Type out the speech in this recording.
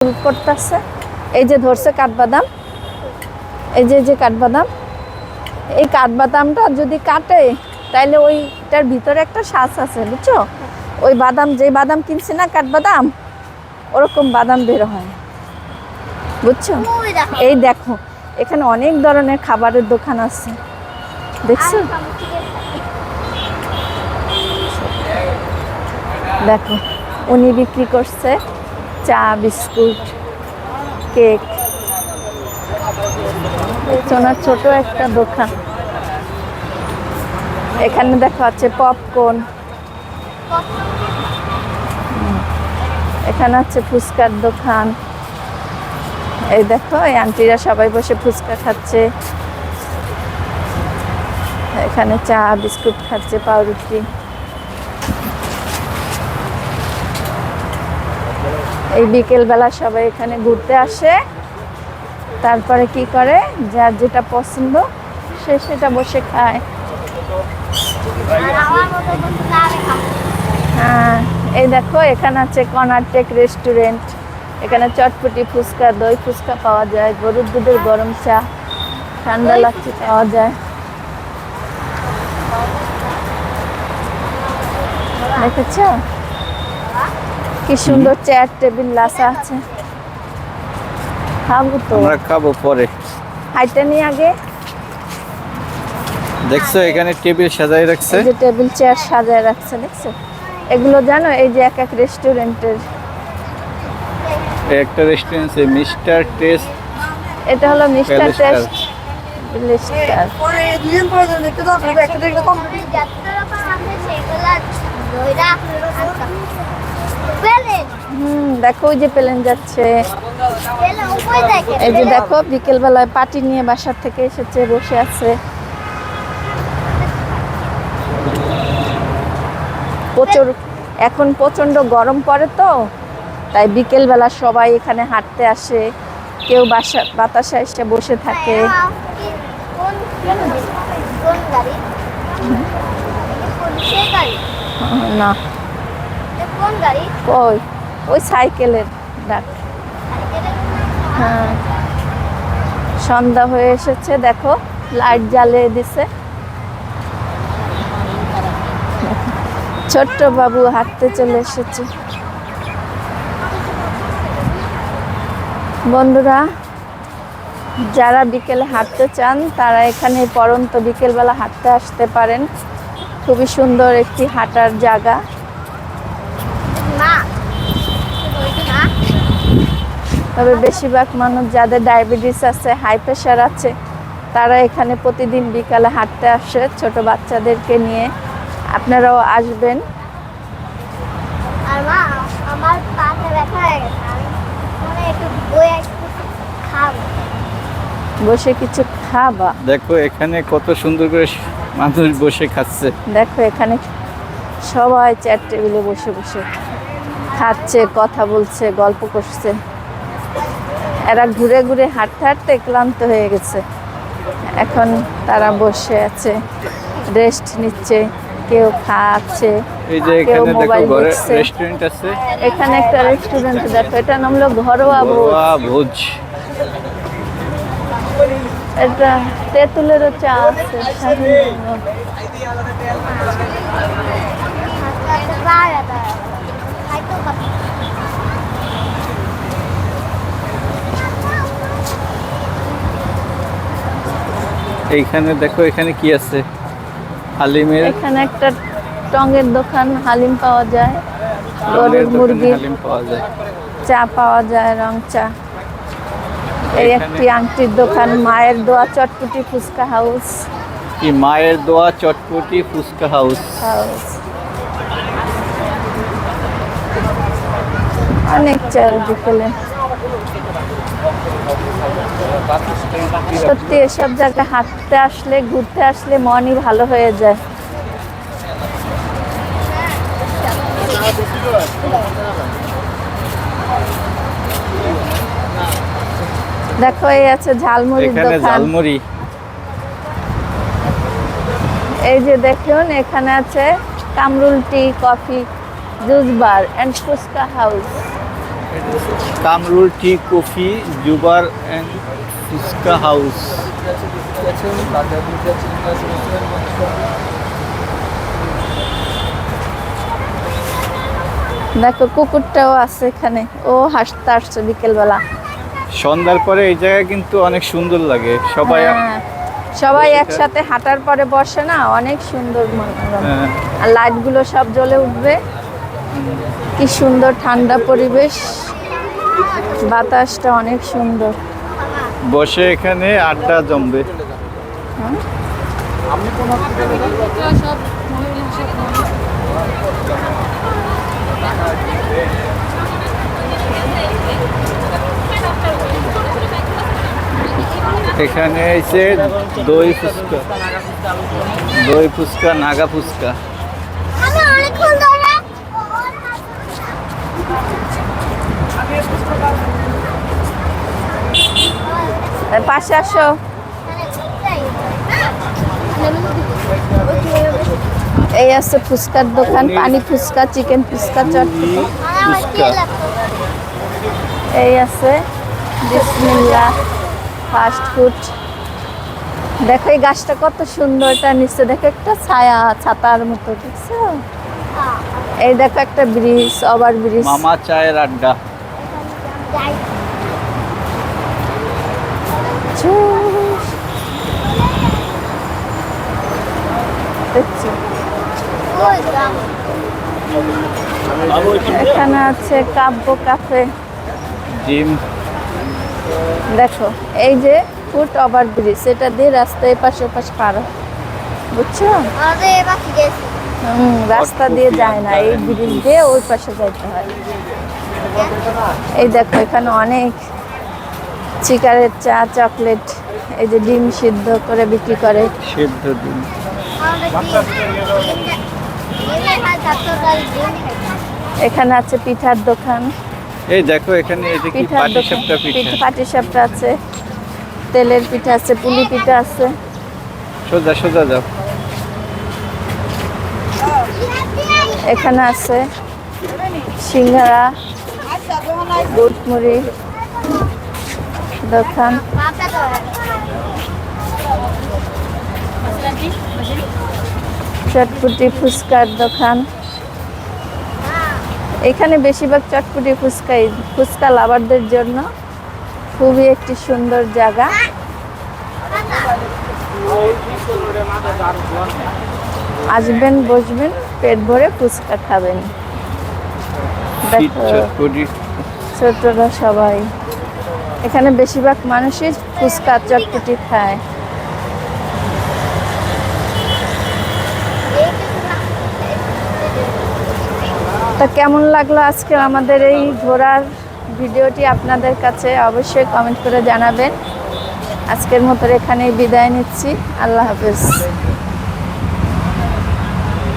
করতেছে। এই যে ধরছে কাঠবাদাম, এই যে কাঠবাদাম, এই কাঠবাদামটা যদি কাটে তাইলে ওইটার ভিতরে একটা শ্বাস আছে, বুঝছো? ওই বাদাম, যে বাদাম কিনছি না কাঠবাদাম, ওরকম বাদাম বের হয়, বুঝছো? এই দেখো এখানে অনেক ধরনের খাবারের দোকান আছে, দেখছো? দেখো উনি বিক্রি করছে চা, বিস্কুট, কেক। ওনার ছোট একটা দোকান। এখানে দেখা যাচ্ছে পপকর্ন, এখানে হচ্ছে ফুচকার দোকান। এই দেখো এই আন্টিরা সবাই বসে ফুচকা খাচ্ছে, এখানে চা বিস্কুট খাচ্ছে, পাউরুটি। এই বিকেলবেলা সবাই এখানে ঘুরতে আসে, তারপরে কি করে, যার যেটা পছন্দ সে সেটা বসে খায়। হ্যাঁ, এই দেখো এখানে আছে কর্নারটেক রেস্টুরেন্ট। এখানে চটপটি, ফুচকা, দই ফুচকা পাওয়া যায়, গরুর দুধের গরম চা, ঠান্ডা লাচ্ছি পাওয়া যায়। দেখেছ কি সুন্দর চেয়ার টেবিল লাসা আছে। খাবো তো, আমরা খাবো পরে। হাইটা নিয়ে আগে। দেখছো এখানে টেবিল সাজায় রাখছে, এই যে টেবিল চেয়ার সাজায় রাখছে, দেখছো? এগুলো জানো এই যে এক এক রেস্টুরেন্টের। একটা রেস্টুরেন্ট মিস্টার টেস্ট, এটা হলো মিস্টার প্যালেস্টার। Test Lister. পরে দুজন পরে দেখতে দাও, তবে একটা দেখলে কম দেখো ওই যে প্লেন যাচ্ছে। এই যে দেখো বিকেল বেলায় পার্টি নিয়ে বাসার থেকে এসেছে, বসে আছে। প্রচুর এখন প্রচন্ড গরম পড়ে তো, তাই বিকেল বেলা সবাই এখানে হাঁটতে আসে, কেউ বাতাসে এসে বসে থাকে। না ওই ওই সাইকেলের ডাক। হ্যাঁ, সন্ধ্যা হয়ে এসেছে, দেখো লাইট জ্বালিয়ে দিছে। ছোট্ট বাবু হাঁটতে চলে এসেছে। বন্ধুরা, যারা বিকেলে হাঁটতে চান তারা এখানে পড়ন্ত বিকেলবেলা হাঁটতে আসতে পারেন। খুবই সুন্দর একটি হাঁটার জায়গা। তবে বেশিরভাগ মানুষ যাদের ডায়াবেটিস আছে, হাই প্রেশার আছে, তারা এখানে প্রতিদিন বিকালে হাঁটতে আসে ছোট বাচ্চাদেরকে নিয়ে। আপনারাও আসবেন। বসে কিছু খাবা। দেখো এখানে কত সুন্দর করে মানুষ বসে খাচ্ছে। দেখো এখানে সবাই চেয়ার টেবিলে বসে বসে খাচ্ছে, কথা বলছে, গল্প করছে। এরা ঘুরে ঘুরে হাঁটতে হাঁটতে ক্লান্ত হয়ে গেছে, এখন তারা বসে আছে, রেস্ট নিচ্ছে, কেউ খাচ্ছে, এই যে কেউ এখানে দেখো মোবাইল ঘরে দেখছে। রেস্টুরেন্ট আছে, এখানে একটা রেস্টুরেন্ট দেখো, এটা নাম হলো ঘরোয়া ভোজ। ঘরোয়া ভোজ। এটা তেঁতুলেরও চা আছে, এইখানে দেখো এখানে কি আছে, হালিমের। এখানে একটা টঙের দোকান, হালিম পাওয়া যায়, গরুর মুরগির হালিম পাওয়া যায়। চা পাওয়া যায়, রং চা। এই একটি আংটির দোকান, মায়ের দোয়া চটপটি ফুচকা হাউস। কি মায়ের দোয়া চটপটি ফুচকা হাউস। অনেক চাল বিকেলে। সত্যি এসব জায়গায় হাঁটতে আসলে, ঘুরতে আসলে মনই ভালো হয়ে যায়। দেখো এই আছে ঝালমুড়ির এখানে দোকান। ঝালমুড়ি। এই যে দেখুন এখানে আছে Kamrul tea, coffee, juice bar and phuchka house. Kamrul tea coffee juice bar and phuchka house. দেখো কুকুরটাও আছে এখানে, ও হাসতে আসছে বিকেলবেলা। সন্ধ্যার পরে এই জায়গা কিন্তু অনেক সুন্দর লাগে, সবাই হ্যাঁ, সবাই একসাথে হাঁটার পরে বসে না, অনেক সুন্দর মনোরম। হ্যাঁ, আর লাইটগুলো সব জ্বলে উঠবে, কি সুন্দর ঠান্ডা পরিবেশ, বাতাসটা অনেক সুন্দর। বসে এখানে আড্ডা জমবে। এখানে এসে দই ফুচকা, দই ফুচকা, নাগা ফুচকা। পাশে আসো। এই আছে ফুচকার দোকান, পানি ফুচকা, চিকেন ফুচকা, চটপটি। ফুচকা এই আছে বিসমিল্লাহ ফাস্ট ফুড। দেখো এই গাছটা কত সুন্দর, এটা নিচে দেখো একটা ছায়া, ছাতার মতো, দেখছো? এই দেখো একটা ব্রিজ, ওভার ব্রিজ। মামা চায়ের আড্ডা। দেখছো? এখানে আছে কাব্য ক্যাফে। জিম। দেখো এই যে ফুট ওভার ব্রিজ, এটা দিয়ে রাস্তা এপাশে ওপাশ পার হয়, বুঝছো? রাস্তা দিয়ে যায় না, এই ব্রিজ দিয়ে ওই পাশে যাইতে হয়। এই দেখো এখানে অনেক চিকারের চা, চকলেট, এই যে ডিম সিদ্ধ করে বিক্রি করে। সিদ্ধ ডিম। এখানে আছে পিঠার দোকান, এই দেখো এখানে এটা কি পিঠার পাটিসাপটা দোকান, পিঠা। পাটিসাপটা আছে, তেলের পিঠা আছে, পুলি পিঠা আছে। সোজা সোজা যাও। এখানে আছে সিঙ্গারা, বুটমুড়ি দোকান। চটপটি ফুচকার দোকান। এখানে বেশিরভাগ চটপটি ফুচকাই, ফুচকা লাভারদের জন্য খুবই একটি সুন্দর জায়গা। আসবেন, বসবেন, পেট ভরে ফুচকা খাবেন। দেখো চটপটি। ছোটরা সবাই, এখানে বেশিরভাগ মানুষই ফুচকা চটপটি খায়। তা কেমন লাগলো আজকে আমাদের এই ঘোরার ভিডিওটি আপনাদের কাছে? অবশ্যই কমেন্ট করে জানাবেন। আজকের মতো এখানেই বিদায় নিচ্ছি। আল্লাহ হাফেজ।